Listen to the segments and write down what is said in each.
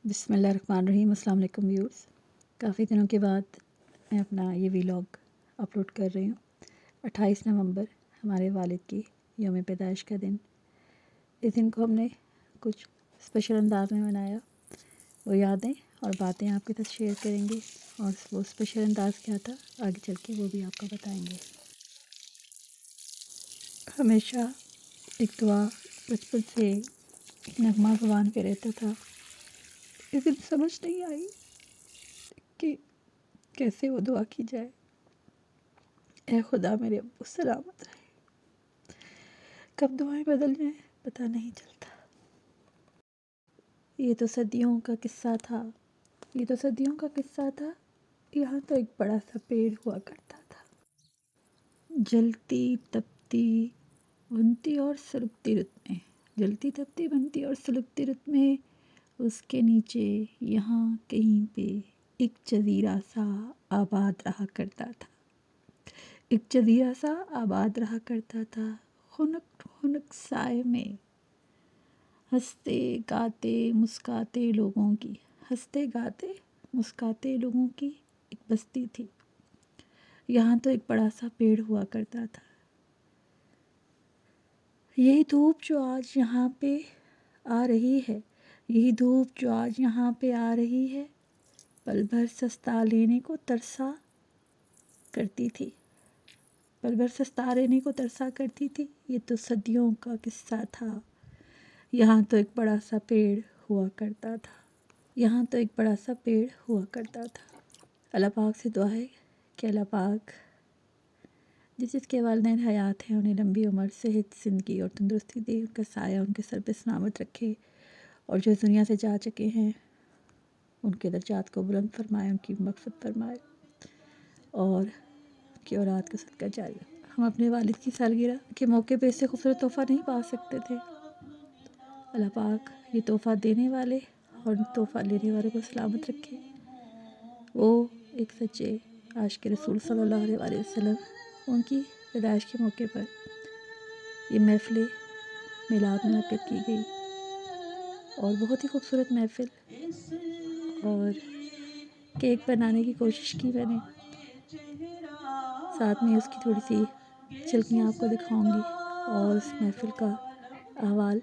बिस्मिल्लाहिर्रहमानिर्रहीम। अस्सलाम वालेकुम व्यूअर्स। काफ़ी दिनों के बाद मैं अपना ये वीलॉग अपलोड कर रही हूँ। 28 नवंबर हमारे वालिद की यौम पैदाइश का दिन। इस दिन को हमने कुछ स्पेशल अंदाज में मनाया। वो यादें और बातें आपके साथ शेयर करेंगे और वो स्पेशल अंदाज क्या था आगे चल के वो भी आपको बताएंगे। हमेशा एक दुआ बचपन से एक नगमा ज़ुबान पे रहता था। इस दिन समझ नहीं आई कि कैसे वो दुआ की जाए। ऐ खुदा मेरे अब्बू सलामत रहे। कब दुआएं बदल जाएं पता नहीं चलता। ये तो सदियों का किस्सा था। यहाँ तो एक बड़ा सा पेड़ हुआ करता था। जलती तपती बनती और सुलगती रुत में उसके नीचे यहाँ कहीं पे एक जजीरा सा आबाद रहा करता था। खुनक खुनक साए में हंसते गाते मुस्काते लोगों की एक बस्ती थी। यहाँ तो एक बड़ा सा पेड़ हुआ करता था। यही धूप जो आज यहाँ पे आ रही है पल भर सस्ता लेने को तरसा करती थी। ये तो सदियों का किस्सा था। यहाँ तो एक बड़ा सा पेड़ हुआ करता था। अल्लाह पाक से दुआ है कि अल्लाह पाक जिसके वालिदैन हयात हैं उन्हें लंबी उम्र, सेहत, ज़िंदगी और तंदुरुस्ती दे। उनका साया उनके सर पे सलामत रखे और जो दुनिया से जा चुके हैं उनके दर्जात को बुलंद फरमाए, उनकी मग़फ़िरत फरमाए और उनकी औलाद का सदका जारी रखे। हम अपने वालिद की सालगिरह के मौके पे इससे खूबसूरत तोहफ़ा नहीं पा सकते थे। अल्लाह पाक ये तोहफ़ा देने वाले और तोहफ़ा लेने वाले को सलामत रखे। वो एक सच्चे आशिक़ रसूल सल्लल्लाहु अलैहि वसल्लम, उनकी पैदाइश के मौके पर ये महफ़िल मिलाद मुनक़्क़िद की गई और बहुत ही खूबसूरत महफ़िल। और केक बनाने की कोशिश की मैंने, साथ में उसकी थोड़ी सी झलकियाँ आपको दिखाऊंगी और उस महफ़िल का अहवाल।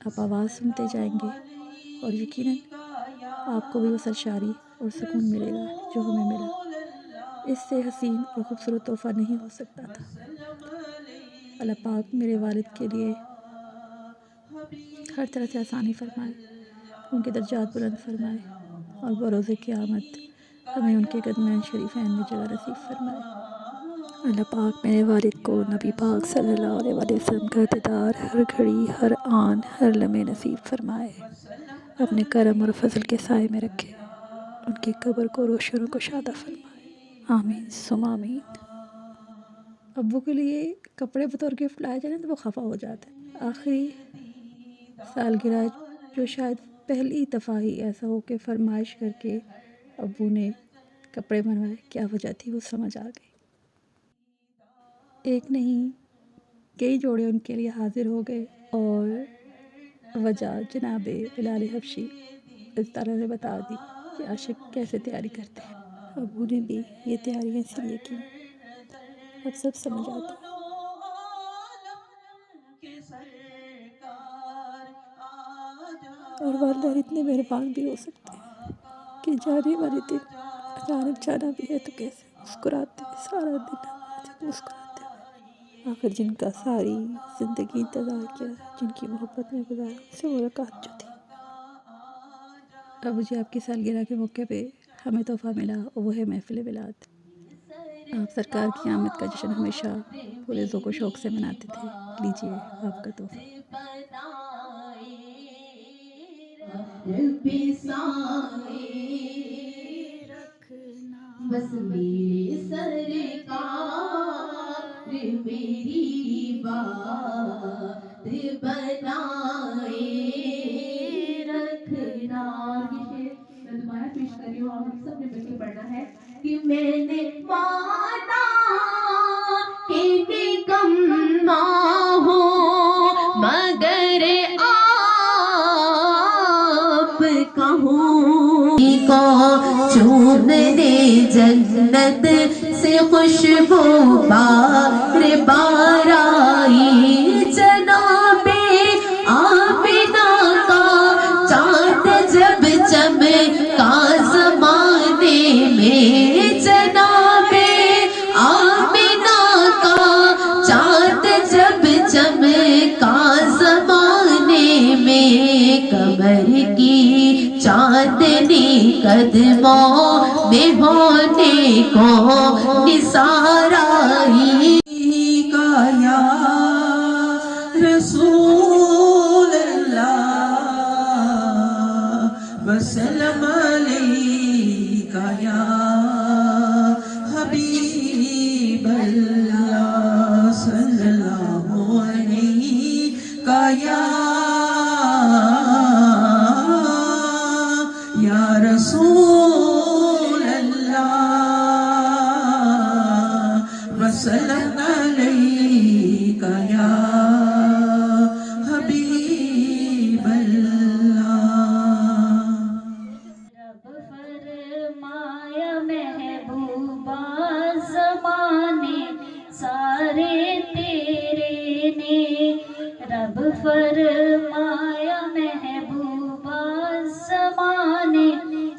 आप आवाज़ सुनते जाएंगे और यकीनन आपको भी वो सरशारी और सुकून मिलेगा जो हमें मिला। इससे हसीन और ख़ूबसूरत तोहफ़ा नहीं हो सकता था। अल्लाह पाक मेरे वालिद के लिए हर तरह से आसानी फरमाए, उनके दर्जात बुलंद फरमाए और बरोज़े क़यामत हमें उनके कदमैन शरीफ़ैन में जगह नसीब फरमाए। अल्लाह पाक मेरे वालिद को नबी पाक सल्लल्लाहु अलैहि वसल्लम का दीदार हर घड़ी, हर आन, हर लम्हे नसीब फरमाए। अपने करम और फजल के साए में रखे, उनकी कब्र को रोशन और कुशादा फरमाए। आमीन सुम्मा आमीन। अब्बू के लिए कपड़े बतौर गिफ्ट लाए जाए तो वो खफा हो जाते हैं। आखिरी सालगिरह जो शायद पहली दफ़ा ही ऐसा हो के फरमाइश करके अब्बू ने कपड़े बनवाए, क्या वजह थी वो समझ आ गई। एक नहीं कई जोड़े उनके लिए हाजिर हो गए और वजह जनाब बिलाल हबशी इस तरह से बता दी कि आशिक कैसे तैयारी करते हैं। अब्बू ने भी ये तैयारियाँ इसलिए की। अब सब समझ आता है। और वालिदैन इतने मेहरबान भी हो सकते हैं कि जाने वाले दिन अचानक जाना भी है तो कैसे मुस्कुराते सारा दिन हमारे साथ मुस्कुराते हुए। आखिर जिनका सारी ज़िंदगी इंतज़ार किया, जिनकी मोहब्बत में गुजारा, उनसे मुलाकात जो थी। अब जी आपकी सालगिरह के मौके पे हमें तोहफ़ा मिला और वो है महफ़िल मिलाद। आप सरकार की आमद का जश्न हमेशा पूरे ज़ौक़ शौक़ से मनाते थे। लीजिए आपका तोहफ़ा। बस मेरे सरकार मेरी बात बनाए रखना। ये शेर मैं दोबारा पेश कर रही हूँ, आप लोग सबने मिलकर पढ़ना है कि मैंने माना कि निकम्मा हो مگر آپ کہوں کو چوم دے جنت سے خوشبو بار بار آئی جناب آمنہ کا چاند جب چمکا زمانے میں جناب آمنہ کا چاند جب چمکا زمانے میں قمر کی چاندنی قدموں میں ہونے کو نثار آئی کا یا رسول اللہ وسلم علیک یا حبیب اللہ صلی اللہ علیہ یا رسول اللہ وسلم علیک یا حبیب اللہ رب فرمایا محبوبہ زمانے سارے تیرے نے رب فرمایا محبوبہ زمانے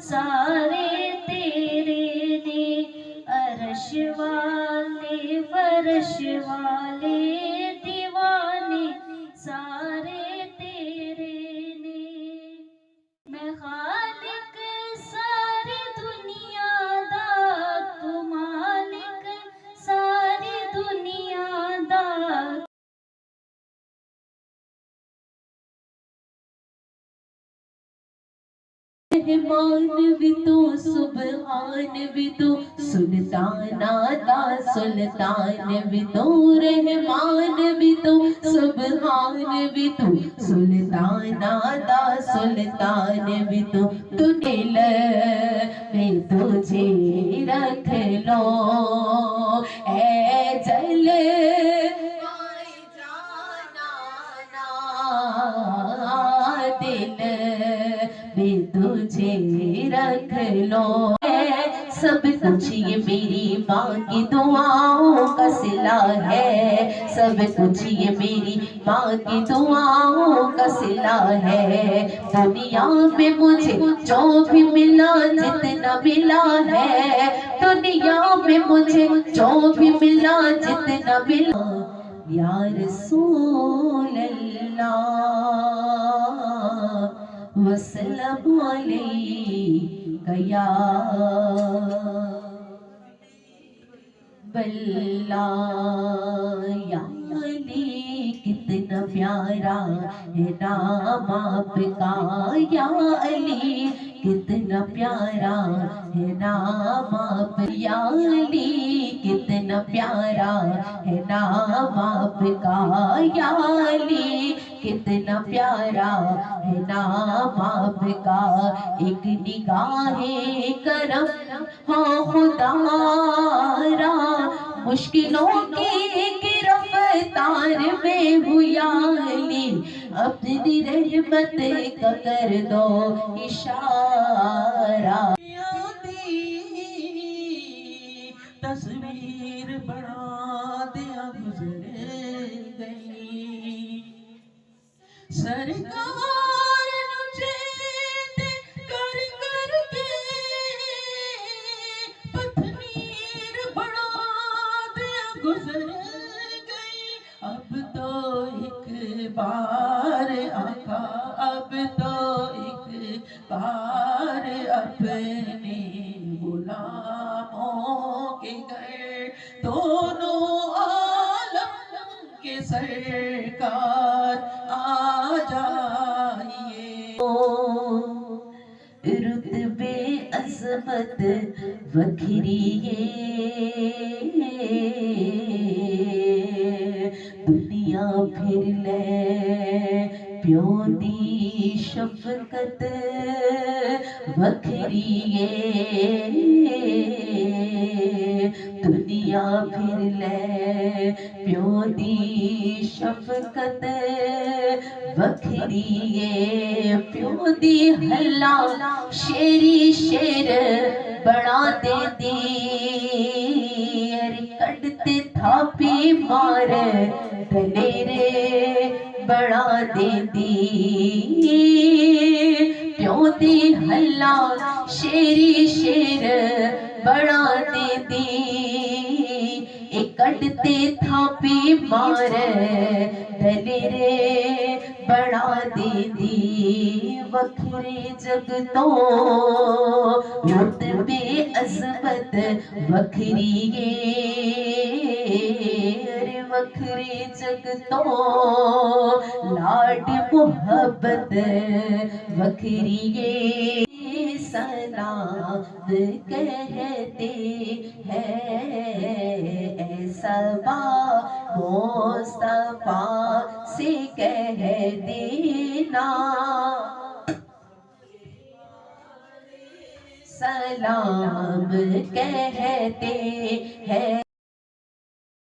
سارے تیرے نے عرش والے فرش والے دیوانے سارے تیرے نے میں خالق ساری دنیا دا تو مالک ساری دنیا دا مہمان بھی تو سبحان بھی تو سلطان آتا سلطان بھی تو رحمان بھی تو سبحان بھی تو سلطان آتا سلطان بھی تو دل میں تجھے رکھ لو اے جل دل میں تجھے رکھ لو سب کچھ یہ میری ماں کی دعاؤں کا صلہ ہے سب کچھ یہ میری ماں کی دعاؤں کا صلہ ہے دنیا میں مجھے جو بھی ملا جتنا ملا ہے دنیا میں مجھے جو بھی ملا جتنا ملا یا رسول اللہ وسلم علیک یا بلّہ یا علی کتنا پیارا ہے نام آپ کا یا علی کتنا پیارا ہے نام آپ یا علی کتنا پیارا ہے نام آپ کا یا علی کتنا پیارا ہے نام آپ کا ایک نگاہ کرم ہو خدا را مشکلوں کی رفتار میں ہویا علی اپنی رحمت کا کر دو اشارہ تصویر بنا دیا گزر گئی سرکار نچیت کر کر کے پتھنیر بنا دیا گزر گئی اب تو ایک بار آقا اب تو ایک بار اپنے غلاموں کے گھر دونوں عالم کے سرکار آ جائیے رتبے عظمت وکھریے دنیا پھر لے پیو دی شفقت وکھریے دنیا یا پھر لے پیو دی شفقت وکھری پیو دی ہلا شیری شیر بڑا دے دی کٹتے تھاپی مار دلیرے بڑا دے دی پیو دی ہلا شیری شیر بڑا دے دی کٹتے تھاپی مار دلیرے بڑا دے دی وکھرے جگ تو رتبے عظمت وکھری وکھرے جگ تو لاڈ محبت وکھری سلام کہتے ہیں ایسا مصطفیٰ سے کہہ دینا سلام کہتے ہیں